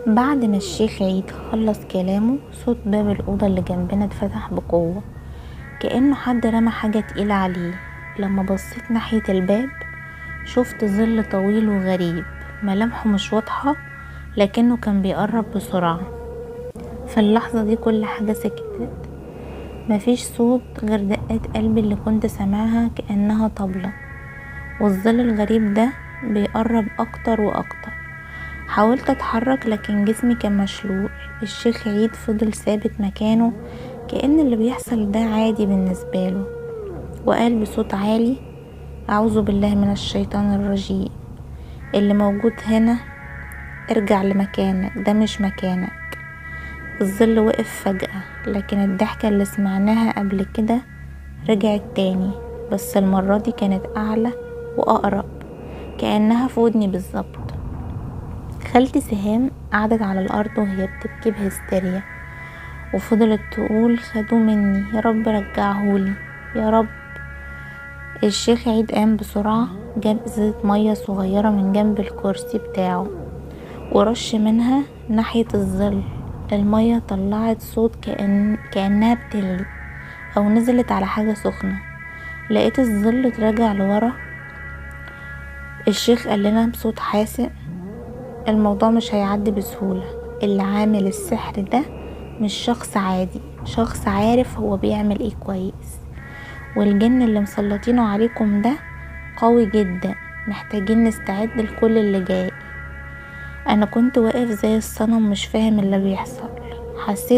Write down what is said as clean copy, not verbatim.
بعد ما الشيخ عيد خلص كلامه، صوت باب الأوضة اللي جنبنا اتفتح بقوة، كأنه حد رمى حاجة تقيلة عليه. لما بصيت ناحية الباب شفت ظل طويل وغريب، ملامحه مش واضحة لكنه كان بيقرب بسرعة. في اللحظة دي كل حاجة سكتت، مفيش صوت غير دقات قلبي اللي كنت سامعها كأنها طبلة، والظل الغريب ده بيقرب أكتر وأكتر. حاولت اتحرك لكن جسمي كان مشلول. الشيخ عيد فضل ثابت مكانه كأن اللي بيحصل ده عادي بالنسبة له، وقال بصوت عالي: أعوذ بالله من الشيطان الرجيم، اللي موجود هنا ارجع لمكانك، ده مش مكانك. الظل وقف فجأة، لكن الضحكة اللي سمعناها قبل كده رجعت تاني، بس المرة دي كانت أعلى وأقرب، كأنها في ودني بالظبط. خالتي سهام قعدت على الأرض وهي بتبكي بهستيريا، وفضلت تقول: خدوه مني، يا رب رجعهولي يا رب. الشيخ عيد قام بسرعة، جاب ازازة مية صغيرة من جنب الكرسي بتاعه ورش منها ناحية الظل. المية طلعت صوت كأنها بتغلي أو نزلت على حاجة سخنة. لقيت الظل اتراجع لورا. الشيخ قال لنا بصوت حاسم: الموضوع مش هيعدي بسهولة، اللي عامل السحر ده مش شخص عادي، شخص عارف هو بيعمل ايه كويس، والجن اللي مسلطينه عليكم ده قوي جدا، محتاجين نستعد لكل اللي جاي. انا كنت واقف زي الصنم مش فاهم اللي بيحصل. حسيت